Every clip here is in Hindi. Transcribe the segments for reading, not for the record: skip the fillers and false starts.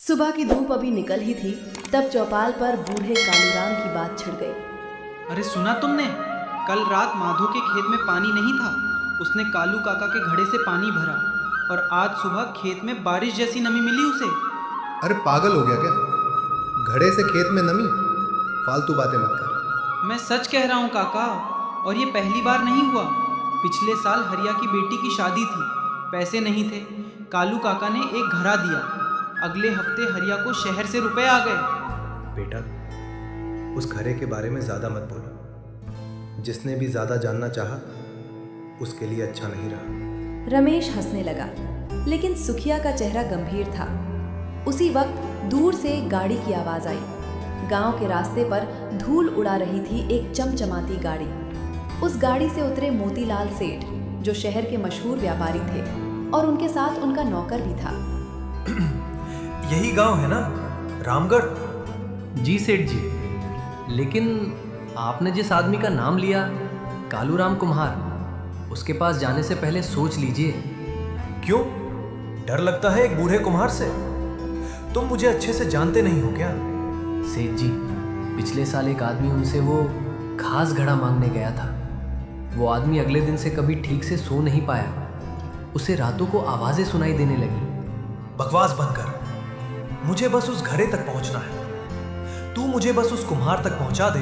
सुबह की धूप अभी निकल ही थी, तब चौपाल पर बूढ़े कालूराम की बात छिड़ गई। अरे सुना तुमने? कल रात माधो के खेत में पानी नहीं था। उसने कालू काका के घड़े से पानी भरा और आज सुबह खेत में बारिश जैसी नमी मिली उसे। अरे पागल हो गया क्या? घड़े से खेत में नमी? फालतू बातें मत कर। मैं सच कह रहा हूँ काका, और ये पहली बार नहीं हुआ। पिछले साल हरिया की बेटी की शादी थी, पैसे नहीं थे। कालू काका ने एक घड़ा दिया। अगले हफ्ते हरिया को शहर से रुपए आ गए। बेटा, उस घड़े के बारे में ज़्यादा मत बोलो। जिसने भी ज़्यादा जानना चाहा, उसके लिए अच्छा नहीं रहा। रमेश हंसने लगा, लेकिन सुखिया का चेहरा गंभीर था। उसी वक्त दूर से एक गाड़ी की आवाज आई। गांव के रास्ते पर धूल उड़ा रही थी एक चमचमाती गाड़ी। उस गाड़ी से उतरे मोतीलाल सेठ, जो शहर के मशहूर व्यापारी थे, और उनके साथ उनका नौकर भी था। यही गांव है ना, रामगढ़? जी सेठ जी, लेकिन आपने जिस आदमी का नाम लिया, कालूराम कुम्हार, उसके पास जाने से पहले सोच लीजिए। क्यों? डर लगता है एक बूढ़े कुम्हार से? तुम मुझे अच्छे से जानते नहीं हो क्या? सेठ जी, पिछले साल एक आदमी उनसे वो खास घड़ा मांगने गया था। वो आदमी अगले दिन से कभी ठीक से सो नहीं पाया। उसे रातों को आवाज़ें सुनाई देने लगी। बकवास बंद कर। मुझे बस उस घड़े तक पहुंचना है। तू मुझे बस उस कुम्हार तक पहुंचा दे,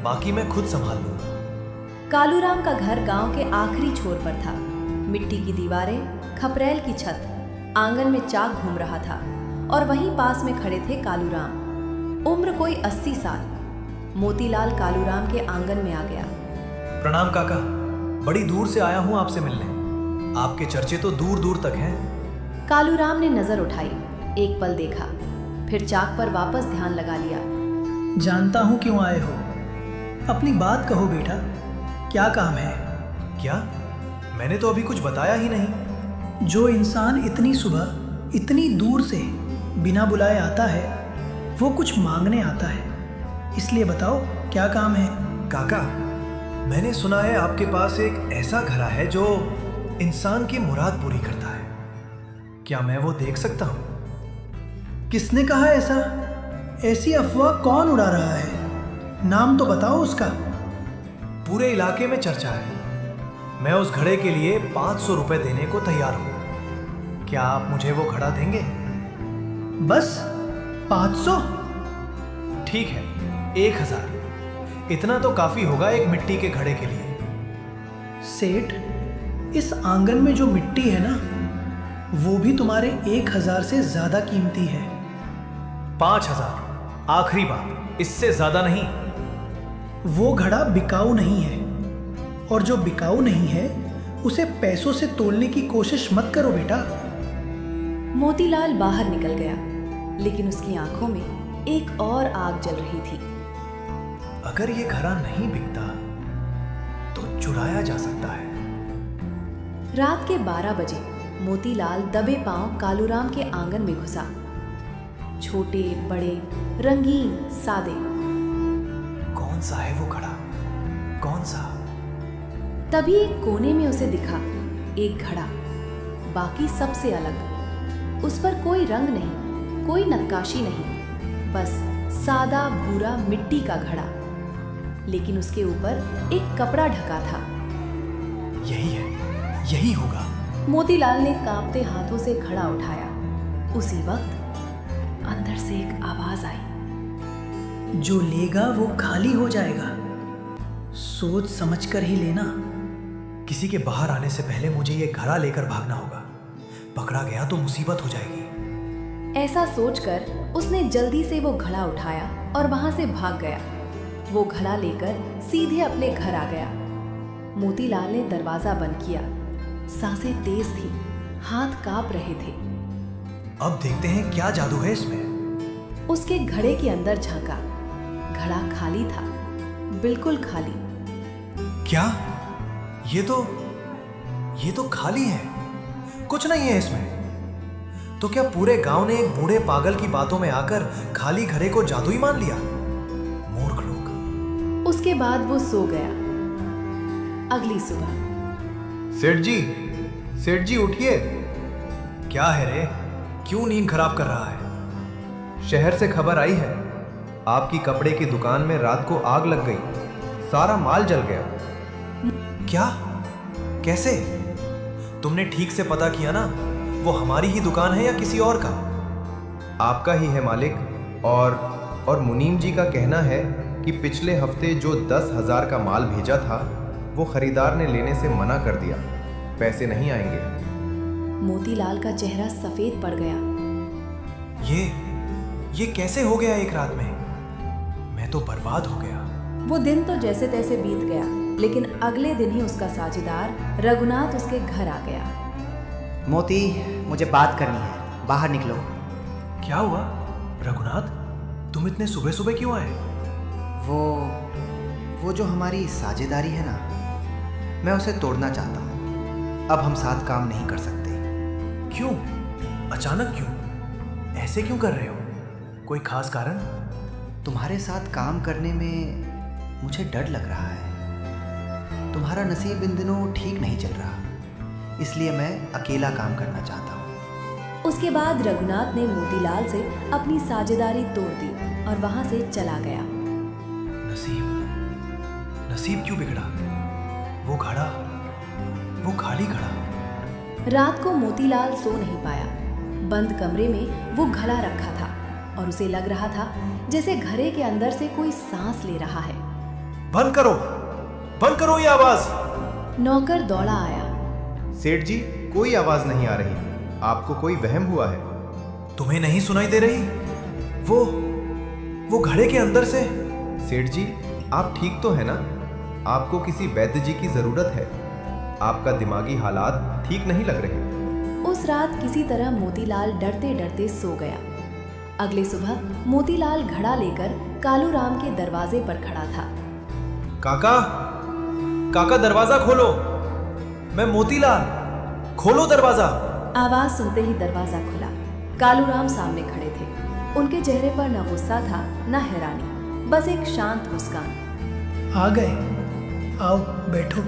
बाकी मैं खुद संभाल लूंगा। कालूराम का घर गांव के आखिरी छोर पर था। मिट्टी की दीवारें, खपरेल की छत, आंगन में चाक घूम रहा था, और वहीं पास में खड़े थे कालूराम। उम्र कोई 80 साल। मोतीलाल कालूराम के आंगन में आ गया। प्रणाम काका, बड़ी दूर से आया हूं आपसे मिलने। आपके चर्चे तो दूर दूर तक हैं। कालूराम ने नजर उठाई, एक पल देखा, फिर चाक पर वापस ध्यान लगा लिया। जानता हूँ क्यों आए हो। अपनी बात कहो बेटा, क्या काम है? क्या? मैंने तो अभी कुछ बताया ही नहीं। जो इंसान इतनी सुबह इतनी दूर से बिना बुलाए आता है, वो कुछ मांगने आता है। इसलिए बताओ, क्या काम है? काका, मैंने सुना है आपके पास एक ऐसा घड़ा है जो इंसान की मुराद पूरी करता है। क्या मैं वो देख सकता हूँ? किसने कहा ऐसा? ऐसी अफवाह कौन उड़ा रहा है? नाम तो बताओ उसका। पूरे इलाके में चर्चा है। मैं उस घड़े के लिए 500 रुपए देने को तैयार हूं। क्या आप मुझे वो घड़ा देंगे? बस 500? ठीक है, 1000। इतना तो काफी होगा एक मिट्टी के घड़े के लिए। सेठ, इस आंगन में जो मिट्टी है ना, वो भी तुम्हारे 1000 से ज्यादा कीमती है। 5000, आखिरी बात, इससे ज्यादा नहीं। वो घड़ा बिकाऊ नहीं है, और जो बिकाऊ नहीं है उसे पैसों से तोलने की कोशिश मत करो बेटा। मोतीलाल बाहर निकल गया, लेकिन उसकी आंखों में एक और आग जल रही थी। अगर ये घड़ा नहीं बिकता तो चुराया जा सकता है। रात के 12 बजे मोतीलाल दबे पांव कालूराम के आंगन में घुसा। छोटे बड़े, रंगीन, सादे। कौन सा है वो घड़ा? कौन सा? तभी एक कोने में उसे दिखा एक घड़ा, बाकी सबसे अलग। उस पर कोई रंग नहीं, कोई नक्काशी नहीं, बस सादा भूरा मिट्टी का घड़ा, लेकिन उसके ऊपर एक कपड़ा ढका था। यही है, यही होगा। मोतीलाल ने कांपते हाथों से घड़ा उठाया। उसी वक्त अंदर से एक आवाज आई। जो लेगा वो खाली हो जाएगा, सोच समझ कर ही लेना। किसी के बाहर आने से पहले मुझे ये घड़ा लेकर भागना होगा। पकड़ा गया तो मुसीबत हो जाएगी। ऐसा सोचकर उसने जल्दी से वो घड़ा उठाया और वहां से भाग गया। वो घड़ा लेकर सीधे अपने घर आ गया। मोतीलाल ने दरवाजा बंद किया। सांसें तेज थी, हाथ कांप रहे थे। अब देखते हैं क्या जादू है इसमें। उसके घड़े के अंदर झांका। घड़ा खाली था, बिल्कुल खाली। क्या? ये तो खाली है, कुछ नहीं है इसमें। तो क्या पूरे गांव ने एक बूढ़े पागल की बातों में आकर खाली घड़े को जादुई मान लिया? मूर्ख लोग। उसके बाद वो सो गया। अगली सुबह। सेठ जी उठिए। क्या है रे? क्यों नींद खराब कर रहा है? शहर से खबर आई है, आपकी कपड़े की दुकान में रात को आग लग गई, सारा माल जल गया। क्या? कैसे? तुमने ठीक से पता किया ना? वो हमारी ही दुकान है या किसी और का? आपका ही है मालिक। और मुनीम जी का कहना है कि पिछले हफ्ते जो 10,000 का माल भेजा था वो खरीदार ने लेने से मना कर दिया, पैसे नहीं आएंगे। मोतीलाल का चेहरा सफेद पड़ गया। ये कैसे हो गया एक रात में? मैं तो बर्बाद हो गया। वो दिन तो जैसे तैसे बीत गया, लेकिन अगले दिन ही उसका साझेदार रघुनाथ उसके घर आ गया। मोती, मुझे बात करनी है, बाहर निकलो। क्या हुआ रघुनाथ? तुम इतने सुबह सुबह क्यों आए? वो जो हमारी साझेदारी है ना, मैं उसे तोड़ना चाहता हूँ। अब हम साथ काम नहीं कर सकते। क्यों? अचानक क्यों? ऐसे क्यों कर रहे हो? कोई खास कारण? तुम्हारे साथ काम करने में मुझे डर लग रहा है। तुम्हारा नसीब इन दिनों ठीक नहीं चल रहा, इसलिए मैं अकेला काम करना चाहता हूँ। उसके बाद रघुनाथ ने मोतीलाल से अपनी साझेदारी तोड़ दी और वहां से चला गया। नसीब क्यों बिगड़ा? वो घड़ा, वो खाली घड़ा। रात को मोतीलाल सो नहीं पाया। बंद कमरे में वो घड़ा रखा था और उसे लग रहा था जैसे घड़े के अंदर से कोई सांस ले रहा है। बंद करो ये आवाज। नौकर दौड़ा आया। सेठ जी, कोई आवाज नहीं आ रही, आपको कोई वहम हुआ है? तुम्हें नहीं सुनाई दे रही? वो घड़े के अंदर से। सेठ जी, आप ठीक तो है ना? आपको किसी वैद्य जी की जरूरत है, आपका दिमागी हालात ठीक नहीं लग रहे। उस रात किसी तरह मोतीलाल डरते डरते सो गया। अगले सुबह मोतीलाल घड़ा लेकर कालूराम के दरवाजे पर खड़ा था। काका दरवाजा खोलो, मैं मोतीलाल, खोलो दरवाजा। आवाज सुनते ही दरवाजा खुला। कालूराम सामने खड़े थे। उनके चेहरे पर न गुस्सा था न हैरानी, बस एक शांत मुस्कान। आ गए, आओ बैठो।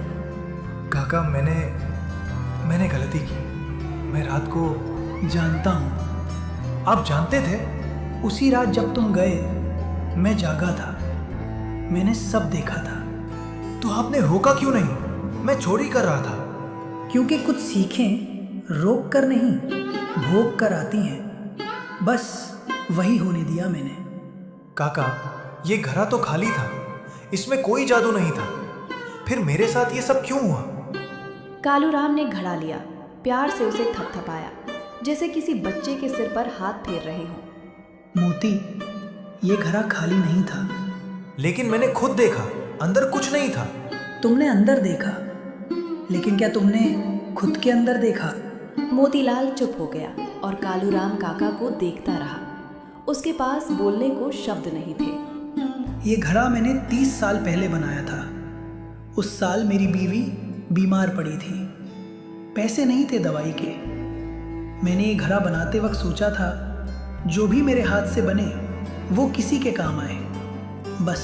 काका, मैंने गलती की। मैं रात को। जानता हूँ। आप जानते थे? उसी रात जब तुम गए मैं जागा था, मैंने सब देखा था। तो आपने रोका क्यों नहीं? मैं चोरी कर रहा था। क्योंकि कुछ सीखें रोक कर नहीं, भोग कर आती हैं। बस वही होने दिया मैंने। काका, ये घड़ा तो खाली था, इसमें कोई जादू नहीं था। फिर मेरे साथ ये सब क्यों हुआ? कालूराम ने घड़ा लिया, प्यार से उसे थपथपाया, जैसे किसी बच्चे के सिर पर हाथ फेर रहे हों। मोती, ये घड़ा खाली नहीं था। लेकिन मैंने खुद देखा, अंदर कुछ नहीं था। तुमने अंदर देखा, लेकिन क्या तुमने खुद के अंदर देखा? मोतीलाल चुप हो गया और कालूराम काका को देखता रहा। उसके पास बोलने को शब्द नहीं थे। ये घड़ा मैंने 30 साल पहले बनाया था। उस साल मेरी बीवी बीमार पड़ी थी, पैसे नहीं थे दवाई के। मैंने ये घड़ा बनाते वक्त सोचा था जो भी मेरे हाथ से बने वो किसी के काम आए, बस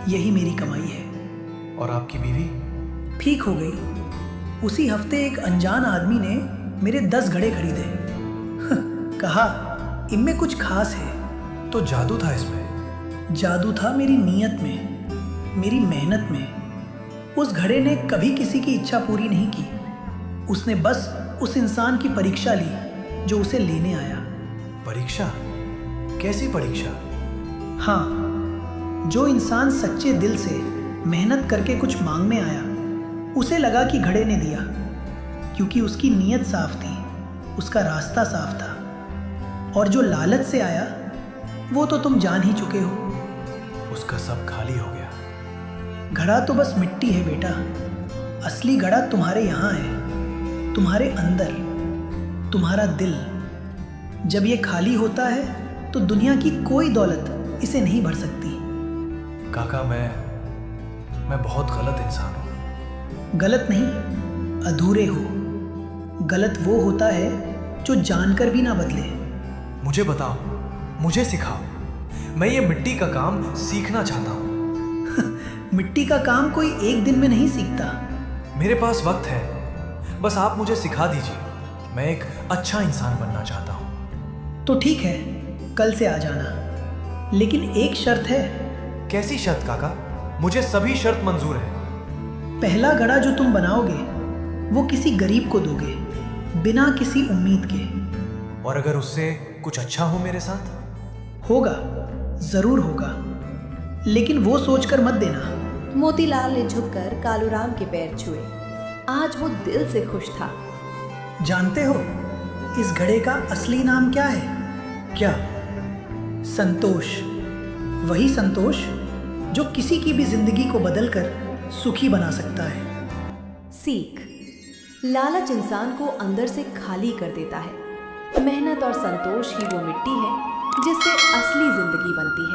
यही मेरी कमाई है। और आपकी बीवी? ठीक हो गई। उसी हफ्ते एक अनजान आदमी ने मेरे 10 घड़े खरीदे। कहा इनमें कुछ खास है। तो जादू था इसमें? जादू था मेरी नीयत में, मेरी मेहनत में। उस घड़े ने कभी किसी की इच्छा पूरी नहीं की। उसने बस उस इंसान की परीक्षा ली जो उसे लेने आया। परीक्षा? कैसी परीक्षा? हाँ, जो इंसान सच्चे दिल से मेहनत करके कुछ मांगने आया, उसे लगा कि घड़े ने दिया, क्योंकि उसकी नीयत साफ थी, उसका रास्ता साफ था। और जो लालच से आया वो तो तुम जान ही चुके हो। उसका सब खाली हो गया। घड़ा तो बस मिट्टी है बेटा, असली घड़ा तुम्हारे यहाँ है, तुम्हारे अंदर, तुम्हारा दिल। जब ये खाली होता है तो दुनिया की कोई दौलत इसे नहीं भर सकती। काका, मैं बहुत गलत इंसान हूँ। गलत नहीं, अधूरे हो। गलत वो होता है जो जानकर भी ना बदले। मुझे बताओ, मुझे सिखाओ, मैं ये मिट्टी का काम सीखना चाहता हूँ। मिट्टी का काम कोई एक दिन में नहीं सीखता। मेरे पास वक्त है, बस आप मुझे सिखा दीजिए। मैं एक अच्छा इंसान बनना चाहता हूँ। तो ठीक है, कल से आ जाना, लेकिन एक शर्त है। कैसी शर्त काका? मुझे सभी शर्त मंजूर है। पहला घड़ा जो तुम बनाओगे वो किसी गरीब को दोगे, बिना किसी उम्मीद के। और अगर उससे कुछ अच्छा हो मेरे साथ? होगा, जरूर होगा, लेकिन वो सोचकर मत देना। मोतीलाल ने झुककर कालूराम के पैर छुए। आज वो दिल से खुश था। जानते हो इस घड़े का असली नाम क्या है? क्या? संतोष। वही संतोष जो किसी की भी जिंदगी को बदलकर सुखी बना सकता है। सीख, लालच इंसान को अंदर से खाली कर देता है। मेहनत और संतोष ही वो मिट्टी है जिससे असली जिंदगी बनती है।